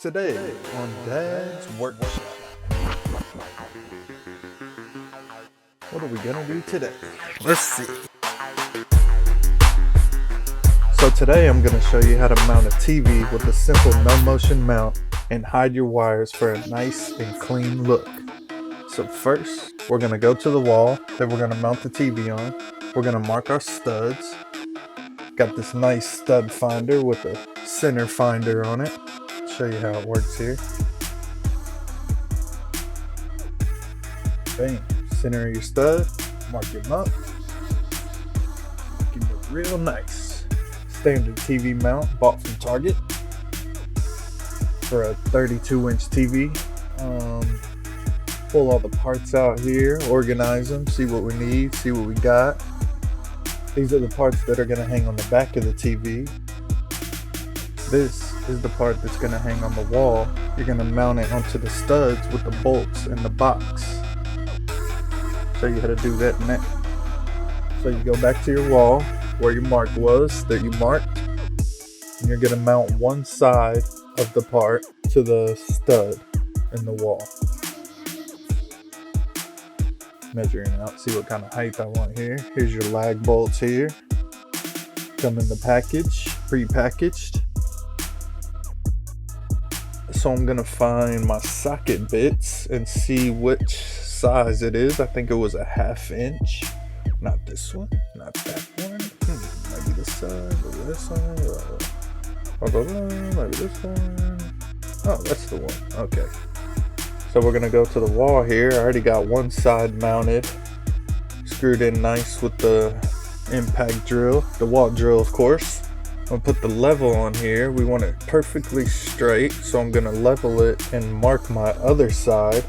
Today on Dad's Workshop. What are we gonna do today? Let's see. So today I'm gonna show you how to mount a TV with a simple no motion mount and hide your wires for a nice and clean look. So first, we're gonna go to the wall that we're gonna mount the TV on. We're gonna mark our studs. Got this nice stud finder with a center finder on it. Show you how it works here. Bam, center your stud, mark him up. Keep it real nice. Standard TV mount, bought from Target for a 32-inch TV. Pull all the parts out here, organize them, see what we need, see what we got. These are the parts that are going to hang on the back of the TV. This is the part that's going to hang on the wall. You're going to mount it onto the studs with the bolts in the box. Show you how to do that next. So you go back to your wall where your mark was that you marked, and you're going to mount one side of the part to the stud in the wall. Measuring out, see what kind of height I want here. Here's your lag bolts here. Come in the package, pre-packaged. So I'm gonna find my socket bits and see which size it is. I think it was a 1/2 inch. Not this one, not that one. Maybe this side, maybe this one. Maybe this one. Oh, that's the one. Okay. So we're gonna go to the wall here. I already got one side mounted, screwed in nice with the impact drill, the wall drill of course. I'm gonna put the level on here. We want it perfectly straight, so I'm gonna level it and mark my other side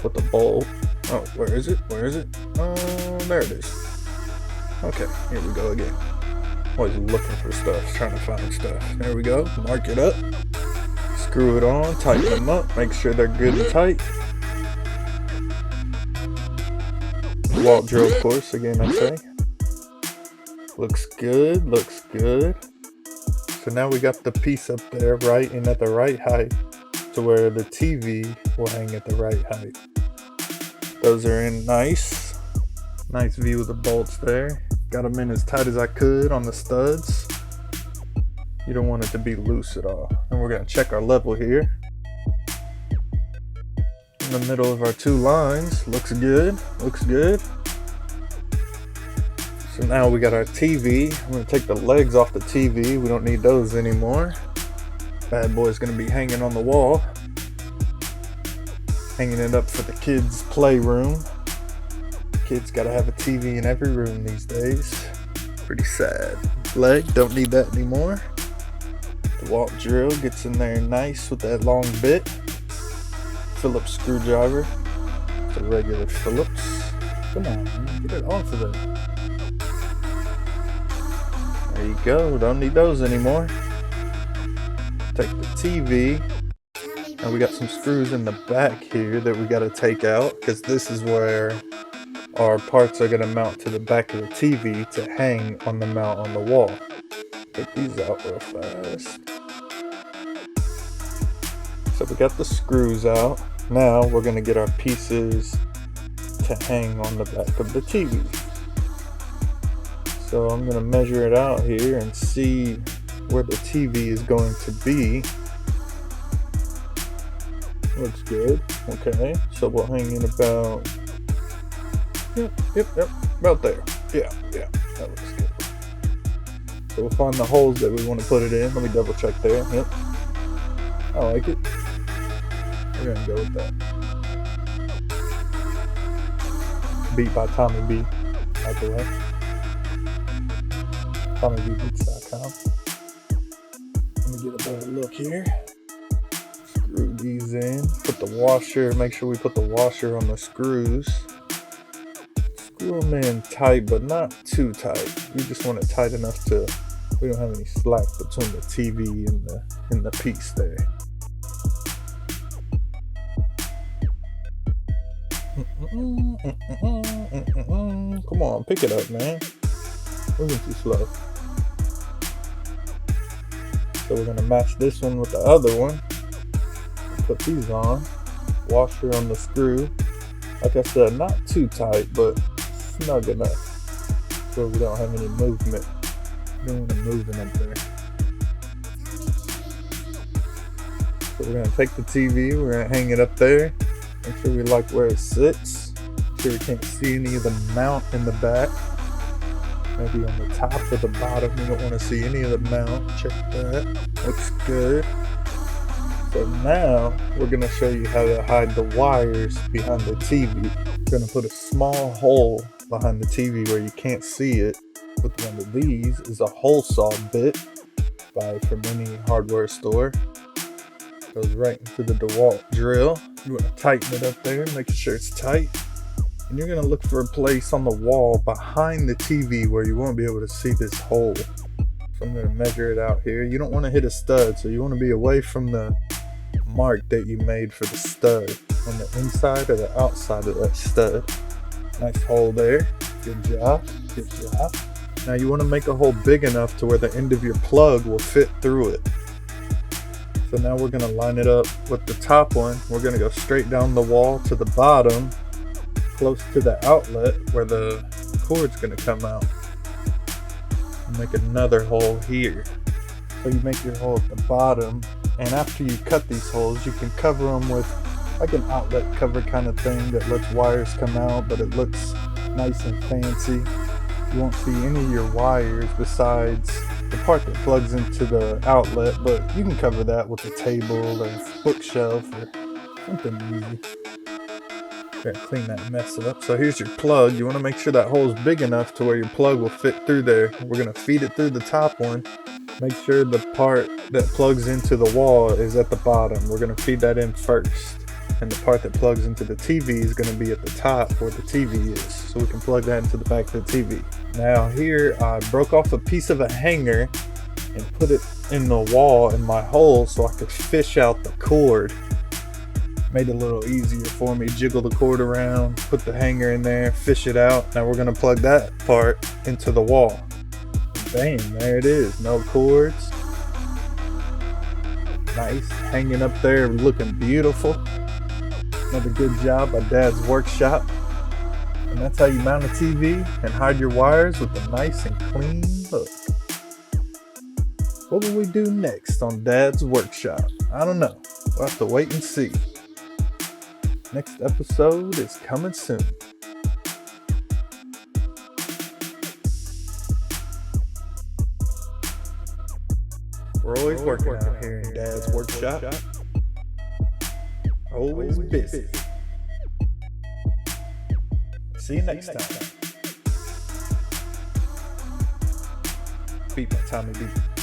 with the bolt. Oh, where is it? Where is it? Oh, there it is. Okay, here we go again. Always looking for stuff, trying to find stuff. There we go, mark it up. Screw it on, tighten them up, make sure they're good and tight. Wall drill, of course, again I say. Looks good, looks good. So now we got the piece up there right and at the right height to where the TV will hang at the right height. Those are in nice. Nice view of the bolts there. Got them in as tight as I could on the studs. You don't want it to be loose at all. And we're gonna check our level here. In the middle of our two lines, looks good, looks good. So now we got our TV. I'm gonna take the legs off the TV. We don't need those anymore. Bad boy's gonna be hanging on the wall. Hanging it up for the kids' playroom. Kids gotta have a TV in every room these days. Pretty sad. Leg, don't need that anymore. The wall drill gets in there nice with that long bit. Phillips screwdriver. It's a regular Phillips. Come on, man, get it off of there. There you go, don't need those anymore. Take the TV, and we got some screws in the back here that we gotta take out, because this is where our parts are gonna mount to the back of the TV to hang on the mount on the wall. Take these out real fast. So we got the screws out. Now we're gonna get our pieces to hang on the back of the TV. So I'm gonna measure it out here and see where the TV is going to be. Looks good. Okay, so we'll hang in about, yep, about there. Yeah, that looks good. So we'll find the holes that we want to put it in. Let me double check there. Yep, I like it. We're gonna go with that. Beat by Tommy B, out the way. TommyBbeats.com. Let me get a better look here. Screw these in. Put the washer. Make sure we put the washer on the screws. Screw them in tight, but not too tight. You just want it tight enough to we don't have any slack between the TV and the piece there. Come on, pick it up, man. Moving too slow. So we're gonna match this one with the other one. put these on. Washer on the screw. Like I said, not too tight, but snug enough so we don't have any movement. We don't want to move it up there. So we're gonna take the TV, we're gonna hang it up there. Make sure we like where it sits. Make sure we can't see any of the mount in the back. Maybe on the top or the bottom. We don't want to see any of the mount. Check that. Looks good. So now we're gonna show you how to hide the wires behind the TV. We're gonna put a small hole behind the TV where you can't see it. With one of these is a hole saw bit. Buy it from any hardware store. Goes right into the DeWalt drill. You want to tighten it up there, make sure it's tight. And you're going to look for a place on the wall behind the TV where you won't be able to see this hole. So I'm going to measure it out here. You don't want to hit a stud, so you want to be away from the mark that you made for the stud. On the inside or the outside of that stud. Nice hole there. Good job. Good job. Now you want to make a hole big enough to where the end of your plug will fit through it. So now we're going to line it up with the top one. We're going to go straight down the wall to the bottom, close to the outlet where the cord's going to come out. And make another hole here. So you make your hole at the bottom, and after you cut these holes, you can cover them with like an outlet cover kind of thing that lets wires come out, but it looks nice and fancy. You won't see any of your wires besides the part that plugs into the outlet, but you can cover that with a table or bookshelf or something easy. Gotta clean that mess up. So here's your plug. You want to make sure that hole is big enough to where your plug will fit through there. We're going to feed it through the top one. Make sure the part that plugs into the wall is at the bottom. We're going to feed that in first. And the part that plugs into the TV is going to be at the top where the TV is. So we can plug that into the back of the TV. Now here I broke off a piece of a hanger and put it in the wall in my hole so I could fish out the cord. Made it a little easier for me. Jiggle the cord around, put the hanger in there, fish it out. Now we're going to plug that part into the wall. Bam, there it is. No cords. Nice. Hanging up there looking beautiful. Another good job by Dad's Workshop. And that's how you mount a TV and hide your wires with a nice and clean hook. What will we do next on Dad's Workshop? I don't know. We'll have to wait and see. Next episode is coming soon. We're always working out here in Dad's Workshop. Always busy. See you next time. Beat by Tommy B.